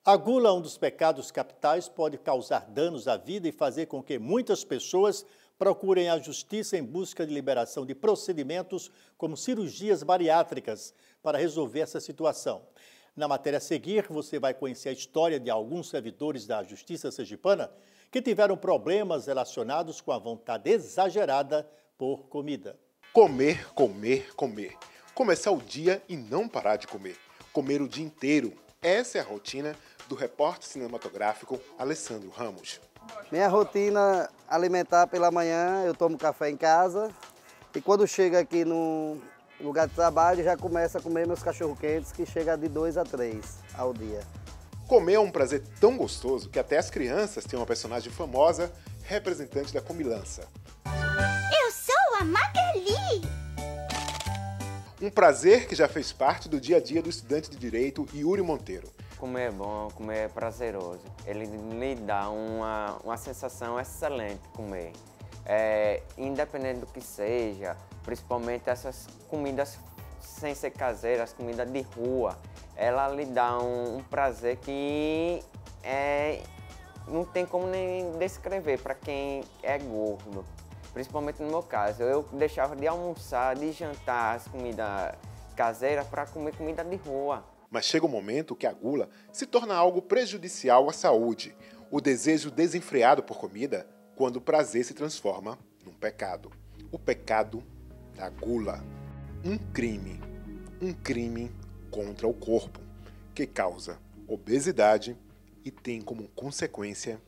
A gula, um dos pecados capitais, pode causar danos à vida e fazer com que muitas pessoas procurem a justiça em busca de liberação de procedimentos como cirurgias bariátricas para resolver essa situação. Na matéria a seguir, você vai conhecer a história de alguns servidores da Justiça Sergipana que tiveram problemas relacionados com a vontade exagerada por comida. Comer, comer, comer. Começar o dia e não parar de comer. Comer o dia inteiro. Essa é a rotina do repórter cinematográfico Alessandro Ramos. Minha rotina alimentar pela manhã, eu tomo café em casa e quando chega aqui no lugar de trabalho já começo a comer meus cachorro-quentes, que chega de 2 a 3 ao dia. Comer é um prazer tão gostoso que até as crianças têm uma personagem famosa, representante da comilança. Eu sou a Magali! Um prazer que já fez parte do dia a dia do estudante de Direito Yuri Monteiro. Comer é bom, comer é prazeroso. Ele lhe dá uma sensação excelente comer. Independente do que seja, principalmente essas comidas sem ser caseiras, comidas de rua, ela lhe dá um prazer que não tem como nem descrever para quem é gordo. Principalmente no meu caso, eu deixava de almoçar, de jantar as comidas caseiras para comer comida de rua. Mas chega um momento que a gula se torna algo prejudicial à saúde. O desejo desenfreado por comida, quando o prazer se transforma num pecado. O pecado da gula. Um crime contra o corpo, que causa obesidade e tem como consequência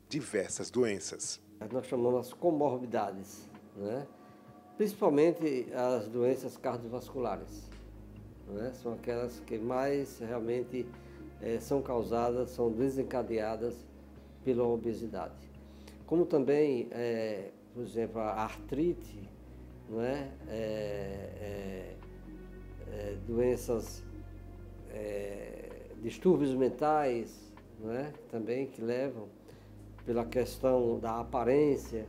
diversas doenças. Nós chamamos as comorbidades, né? Principalmente as doenças cardiovasculares. São aquelas que mais realmente são causadas, são desencadeadas pela obesidade. Como também, por exemplo, a artrite, doenças, distúrbios mentais, também que levam pela questão da aparência.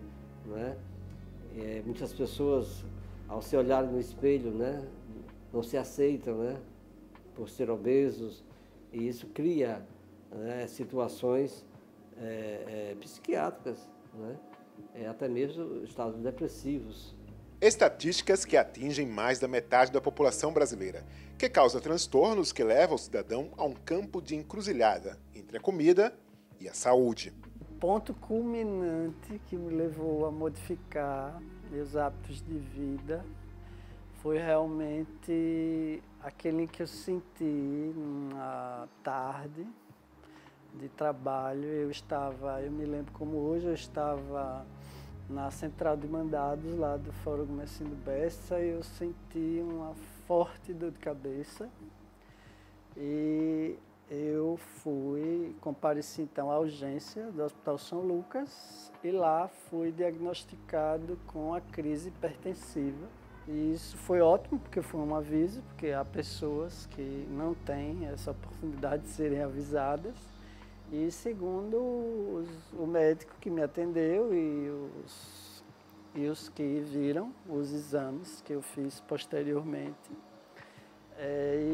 Muitas pessoas, ao se olharem no espelho, não se aceitam, por ser obesos, e isso cria situações psiquiátricas, até mesmo estados depressivos. Estatísticas que atingem mais da metade da população brasileira, que causa transtornos que levam o cidadão a um campo de encruzilhada entre a comida e a saúde. O ponto culminante que me levou a modificar meus hábitos de vida foi realmente aquele que eu senti numa tarde de trabalho. Eu me lembro como hoje, eu estava na central de mandados lá do Fórum Mercindo Bessa e eu senti uma forte dor de cabeça e eu compareci então à urgência do Hospital São Lucas e lá fui diagnosticado com a crise hipertensiva. E isso foi ótimo, porque foi um aviso, porque há pessoas que não têm essa oportunidade de serem avisadas. E segundo o médico que me atendeu e os que viram os exames que eu fiz posteriormente,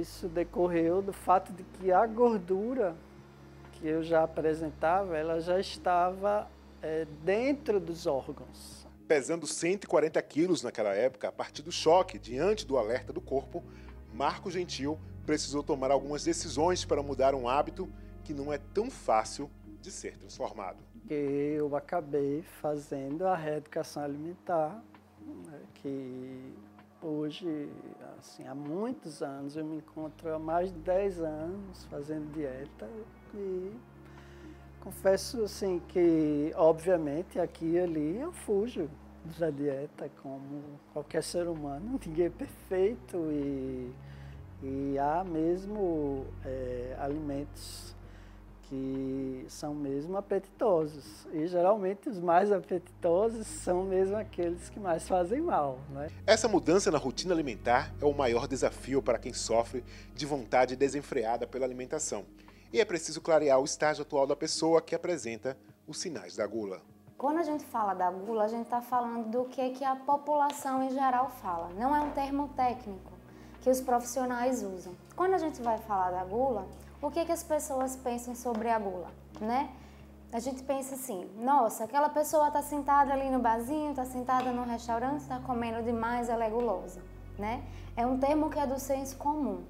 isso decorreu do fato de que a gordura que eu já apresentava, ela já estava dentro dos órgãos. Pesando 140 quilos naquela época, a partir do choque, diante do alerta do corpo, Marco Gentil precisou tomar algumas decisões para mudar um hábito que não é tão fácil de ser transformado. Eu acabei fazendo a reeducação alimentar, que hoje, assim, há muitos anos, eu me encontro há mais de 10 anos fazendo dieta e confesso assim que, obviamente, aqui e ali eu fujo da dieta como qualquer ser humano. Ninguém é perfeito e há mesmo alimentos que são mesmo apetitosos. E geralmente os mais apetitosos são mesmo aqueles que mais fazem mal, Essa mudança na rotina alimentar é o maior desafio para quem sofre de vontade desenfreada pela alimentação. E é preciso clarear o estágio atual da pessoa que apresenta os sinais da gula. Quando a gente fala da gula, a gente está falando do que a população em geral fala. Não é um termo técnico que os profissionais usam. Quando a gente vai falar da gula, o que as pessoas pensam sobre a gula, né? A gente pensa assim, nossa, aquela pessoa está sentada ali no barzinho, está sentada no restaurante, está comendo demais, ela é gulosa, né? É um termo que é do senso comum.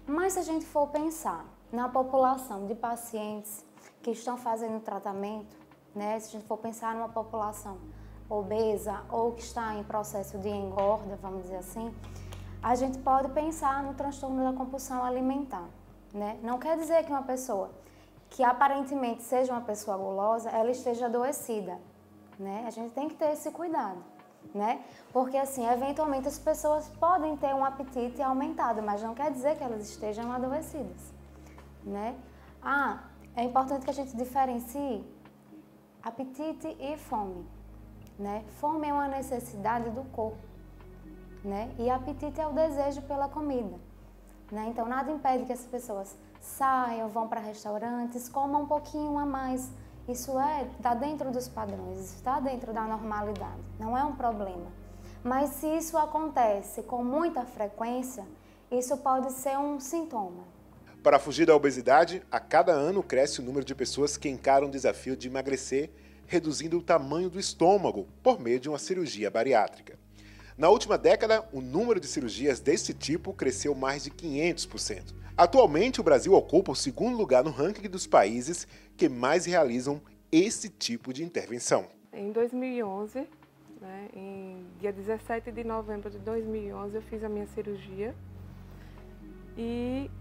Mas se a gente for pensar na população de pacientes que estão fazendo tratamento, né? Se a gente for pensar numa população obesa ou que está em processo de engorda, vamos dizer assim, a gente pode pensar no transtorno da compulsão alimentar, né? Não quer dizer que uma pessoa que aparentemente seja uma pessoa gulosa, ela esteja adoecida, né? A gente tem que ter esse cuidado, né? Porque assim, eventualmente as pessoas podem ter um apetite aumentado, mas não quer dizer que elas estejam adoecidas, né? É importante que a gente diferencie apetite e fome, né? Fome é uma necessidade do corpo, né? E apetite é o desejo pela comida, né? Então nada impede que as pessoas saiam, vão para restaurantes, comam um pouquinho a mais. Isso está dentro dos padrões, está dentro da normalidade, não é um problema. Mas se isso acontece com muita frequência, isso pode ser um sintoma. Para fugir da obesidade, a cada ano cresce o número de pessoas que encaram o desafio de emagrecer, reduzindo o tamanho do estômago por meio de uma cirurgia bariátrica. Na última década, o número de cirurgias desse tipo cresceu mais de 500%. Atualmente, o Brasil ocupa o segundo lugar no ranking dos países que mais realizam esse tipo de intervenção. Em 2011, né, em dia 17 de novembro de 2011, eu fiz a minha cirurgia e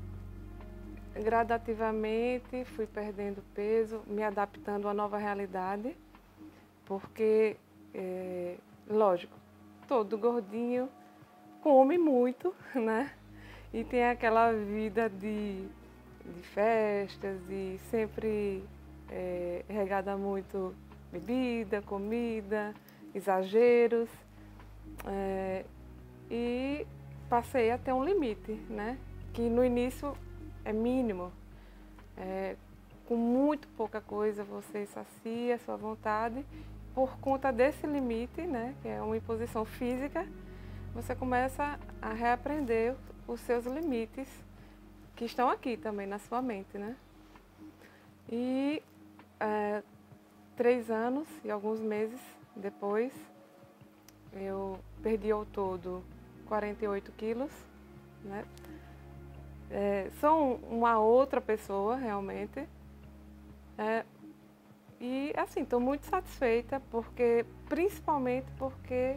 gradativamente fui perdendo peso, me adaptando à nova realidade, porque, lógico, todo gordinho come muito, né? E tem aquela vida de festas e sempre regada muito bebida, comida, exageros. E passei a ter um limite, né? Que no início é mínimo. Com muito pouca coisa você sacia a sua vontade. Por conta desse limite, né, que é uma imposição física, você começa a reaprender os seus limites, que estão aqui também na sua mente, né? E 3 anos e alguns meses depois, eu perdi ao todo 48 quilos, né? Sou uma outra pessoa, realmente. E assim, estou muito satisfeita, principalmente porque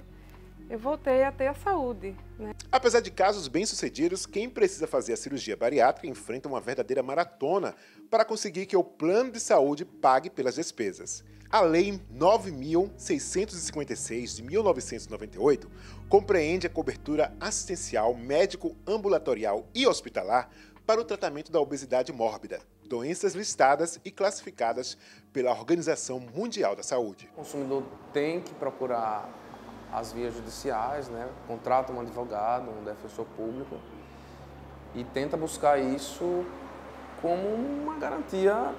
eu voltei a ter a saúde, né? Apesar de casos bem-sucedidos, quem precisa fazer a cirurgia bariátrica enfrenta uma verdadeira maratona para conseguir que o plano de saúde pague pelas despesas. A Lei 9.656 de 1998 compreende a cobertura assistencial, médico-ambulatorial e hospitalar para o tratamento da obesidade mórbida, doenças listadas e classificadas pela Organização Mundial da Saúde. O consumidor tem que procurar as vias judiciais, né? Contrata um advogado, um defensor público e tenta buscar isso como uma garantia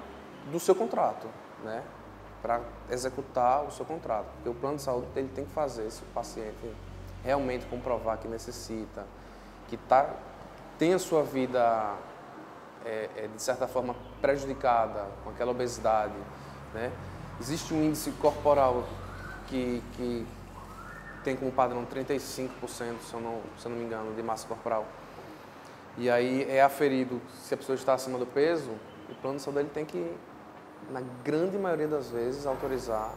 do seu contrato, né? Para executar o seu contrato. Porque o plano de saúde ele tem que fazer, se o paciente realmente comprovar que necessita, que tem a sua vida de certa forma prejudicada com aquela obesidade, né? Existe um índice corporal que tem como padrão 35%, se eu não me engano, de massa corporal. E aí é aferido se a pessoa está acima do peso, o plano de saúde ele tem que, na grande maioria das vezes, autorizar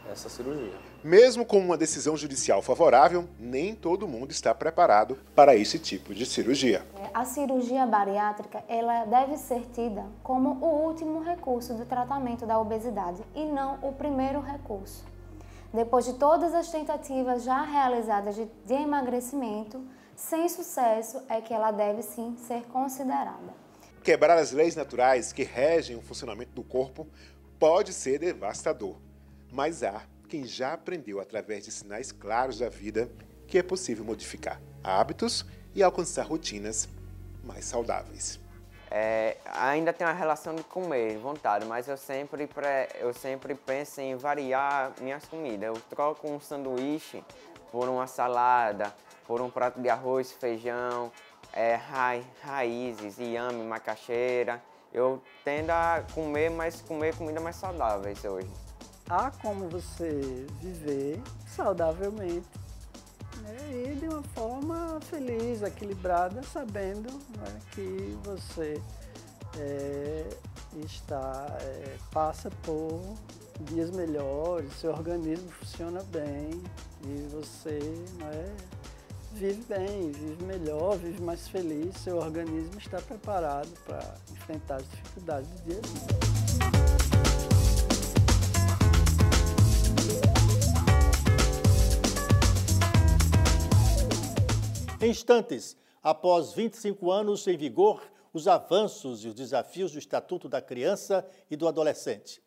essa cirurgia. Mesmo com uma decisão judicial favorável, nem todo mundo está preparado para esse tipo de cirurgia. A cirurgia bariátrica ela deve ser tida como o último recurso do tratamento da obesidade e não o primeiro recurso. Depois de todas as tentativas já realizadas de emagrecimento, sem sucesso é que ela deve sim ser considerada. Quebrar as leis naturais que regem o funcionamento do corpo pode ser devastador, mas há quem já aprendeu através de sinais claros da vida que é possível modificar hábitos e alcançar rotinas mais saudáveis. Ainda tem uma relação de comer, vontade, mas eu sempre penso em variar minhas comidas. Eu troco um sanduíche por uma salada, por um prato de arroz, feijão, raízes, inhame, macaxeira. Eu tendo a comer comida mais saudáveis hoje. Há como você viver saudavelmente, né, e de uma forma feliz, equilibrada, sabendo, né, que você passa por dias melhores, seu organismo funciona bem e você, né, vive bem, vive melhor, vive mais feliz, seu organismo está preparado para enfrentar as dificuldades do dia a dia. Em instantes, após 25 anos em vigor, os avanços e os desafios do Estatuto da Criança e do Adolescente.